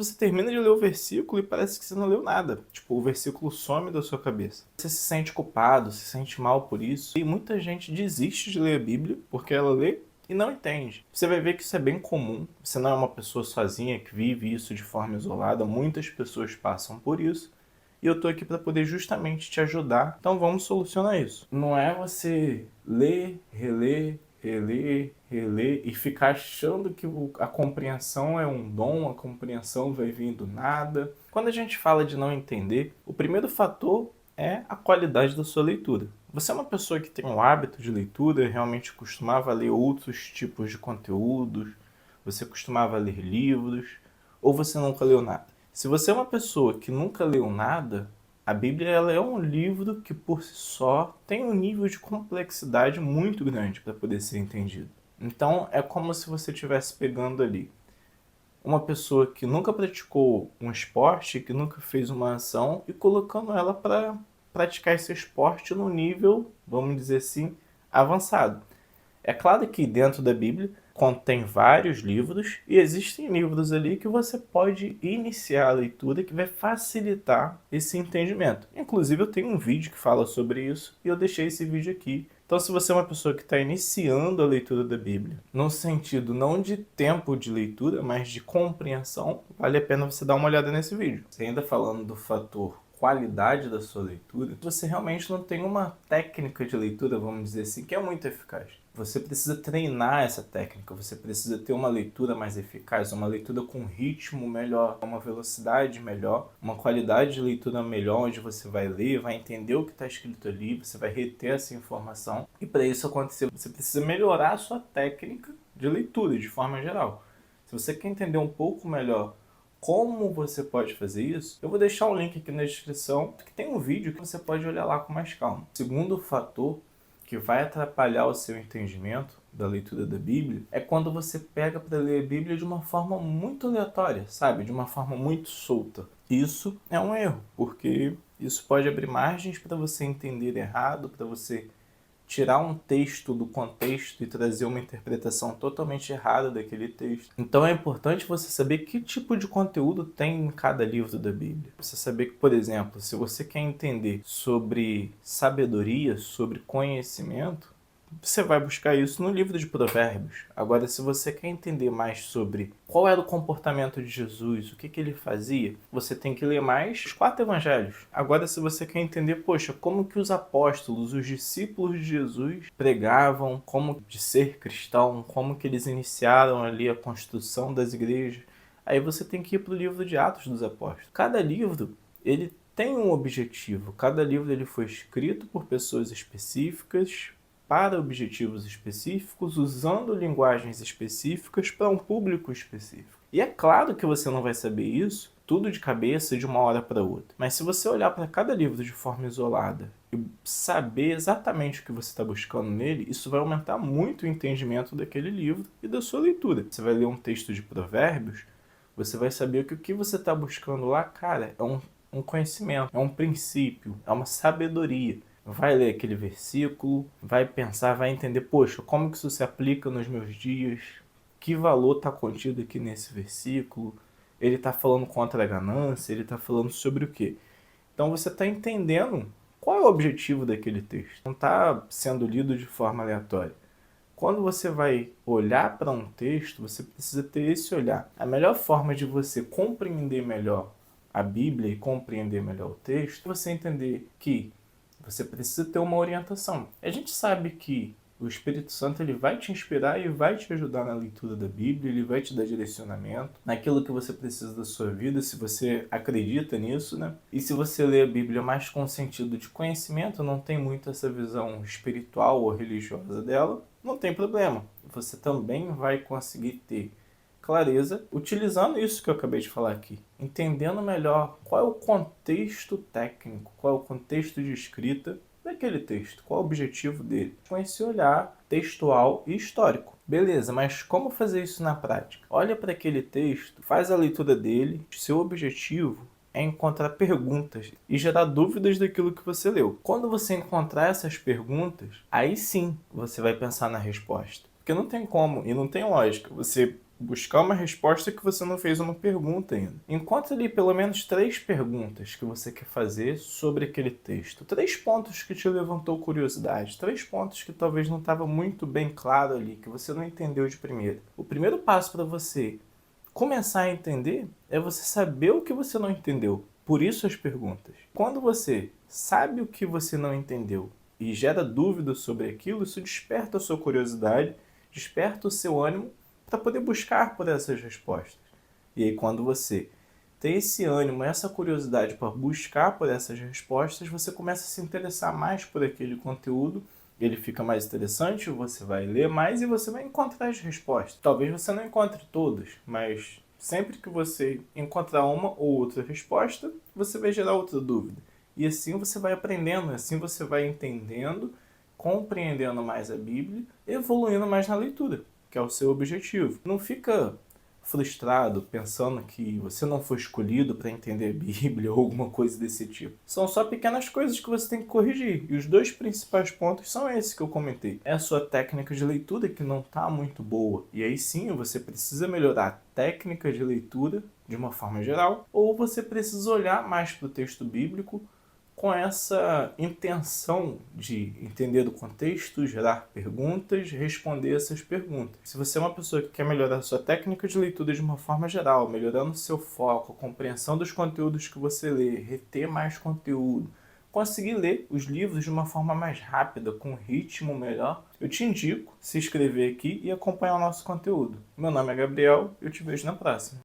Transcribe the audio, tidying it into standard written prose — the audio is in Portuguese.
Você termina de ler o versículo e parece que você não leu nada. Tipo, o versículo some da sua cabeça. Você se sente culpado, se sente mal por isso. E muita gente desiste de ler a Bíblia porque ela lê e não entende. Você vai ver que isso é bem comum. Você não é uma pessoa sozinha que vive isso de forma isolada. Muitas pessoas passam por isso. E eu tô aqui para poder justamente te ajudar. Então vamos solucionar isso. Não é você ler, reler, reler, reler e ficar achando que a compreensão é um dom, a compreensão vai vir do nada. Quando a gente fala de não entender, o primeiro fator é a qualidade da sua leitura. Você é uma pessoa que tem um hábito de leitura, realmente costumava ler outros tipos de conteúdos, você costumava ler livros, ou você nunca leu nada? Se você é uma pessoa que nunca leu nada, a Bíblia ela é um livro que por si só tem um nível de complexidade muito grande para poder ser entendido. Então é como se você estivesse pegando ali uma pessoa que nunca praticou um esporte, que nunca fez uma ação e colocando ela para praticar esse esporte no nível, vamos dizer assim, avançado. É claro que dentro da Bíblia contém vários livros e existem livros ali que você pode iniciar a leitura que vai facilitar esse entendimento. Inclusive eu tenho um vídeo que fala sobre isso e eu deixei esse vídeo aqui. Então se você é uma pessoa que está iniciando a leitura da Bíblia, no sentido não de tempo de leitura, mas de compreensão, vale a pena você dar uma olhada nesse vídeo. Você ainda falando do fator qualidade da sua leitura, você realmente não tem uma técnica de leitura, vamos dizer assim, que é muito eficaz. Você precisa treinar essa técnica, você precisa ter uma leitura mais eficaz, uma leitura com ritmo melhor, uma velocidade melhor, uma qualidade de leitura melhor, onde você vai ler, vai entender o que está escrito ali, você vai reter essa informação. E para isso acontecer, você precisa melhorar a sua técnica de leitura, de forma geral. Se você quer entender um pouco melhor como você pode fazer isso, eu vou deixar um link aqui na descrição, que tem um vídeo que você pode olhar lá com mais calma. O segundo fator que vai atrapalhar o seu entendimento da leitura da Bíblia é quando você pega para ler a Bíblia de uma forma muito aleatória, sabe? De uma forma muito solta. Isso é um erro, porque isso pode abrir margens para você entender errado, para você tirar um texto do contexto e trazer uma interpretação totalmente errada daquele texto. Então é importante você saber que tipo de conteúdo tem em cada livro da Bíblia. Você saber que, por exemplo, se você quer entender sobre sabedoria, sobre conhecimento, você vai buscar isso no livro de Provérbios. Agora, se você quer entender mais sobre qual era o comportamento de Jesus, o que ele fazia, você tem que ler mais os 4 evangelhos. Agora, se você quer entender, poxa, como que os apóstolos, os discípulos de Jesus pregavam, como de ser cristão, como que eles iniciaram ali a construção das igrejas, aí você tem que ir para o livro de Atos dos Apóstolos. Cada livro, ele tem um objetivo. Cada livro ele foi escrito por pessoas específicas, para objetivos específicos, usando linguagens específicas para um público específico. E é claro que você não vai saber isso tudo de cabeça de uma hora para outra. Mas se você olhar para cada livro de forma isolada e saber exatamente o que você está buscando nele, isso vai aumentar muito o entendimento daquele livro e da sua leitura. Você vai ler um texto de Provérbios, você vai saber que o que você está buscando lá, cara, é um conhecimento, é um princípio, é uma sabedoria. Vai ler aquele versículo, vai pensar, vai entender, poxa, como que isso se aplica nos meus dias? Que valor está contido aqui nesse versículo? Ele está falando contra a ganância? Ele está falando sobre o quê? Então você está entendendo qual é o objetivo daquele texto. Não está sendo lido de forma aleatória. Quando você vai olhar para um texto, você precisa ter esse olhar. A melhor forma de você compreender melhor a Bíblia e compreender melhor o texto é você entender que você precisa ter uma orientação. A gente sabe que o Espírito Santo ele vai te inspirar e vai te ajudar na leitura da Bíblia, ele vai te dar direcionamento naquilo que você precisa da sua vida, se você acredita nisso, né? E se você lê a Bíblia mais com sentido de conhecimento, não tem muito essa visão espiritual ou religiosa dela, não tem problema. Você também vai conseguir ter clareza utilizando isso que eu acabei de falar aqui, entendendo melhor qual é o contexto técnico, qual é o contexto de escrita daquele texto, qual é o objetivo dele, com esse olhar textual e histórico. Beleza, mas como fazer isso na prática? Olha para aquele texto, faz a leitura dele, seu objetivo é encontrar perguntas e gerar dúvidas daquilo que você leu. Quando você encontrar essas perguntas, aí sim você vai pensar na resposta. Porque não tem como e não tem lógica você buscar uma resposta que você não fez uma pergunta ainda. Encontre ali pelo menos 3 perguntas que você quer fazer sobre aquele texto. 3 pontos que te levantou curiosidade. 3 pontos que talvez não estava muito bem claro ali, que você não entendeu de primeira. O primeiro passo para você começar a entender é você saber o que você não entendeu. Por isso as perguntas. Quando você sabe o que você não entendeu e gera dúvidas sobre aquilo, isso desperta a sua curiosidade, desperta o seu ânimo para poder buscar por essas respostas. E aí quando você tem esse ânimo, essa curiosidade para buscar por essas respostas, você começa a se interessar mais por aquele conteúdo, ele fica mais interessante, você vai ler mais e você vai encontrar as respostas. Talvez você não encontre todas, mas sempre que você encontrar uma ou outra resposta, você vai gerar outra dúvida. E assim você vai aprendendo, assim você vai entendendo, compreendendo mais a Bíblia, evoluindo mais na leitura, que é o seu objetivo. Não fica frustrado pensando que você não foi escolhido para entender a Bíblia ou alguma coisa desse tipo. São só pequenas coisas que você tem que corrigir. E os 2 principais pontos são esses que eu comentei. É a sua técnica de leitura que não está muito boa. E aí sim você precisa melhorar a técnica de leitura de uma forma geral, ou você precisa olhar mais para o texto bíblico com essa intenção de entender o contexto, gerar perguntas, responder essas perguntas. Se você é uma pessoa que quer melhorar a sua técnica de leitura de uma forma geral, melhorando o seu foco, a compreensão dos conteúdos que você lê, reter mais conteúdo, conseguir ler os livros de uma forma mais rápida, com um ritmo melhor, eu te indico se inscrever aqui e acompanhar o nosso conteúdo. Meu nome é Gabriel e eu te vejo na próxima.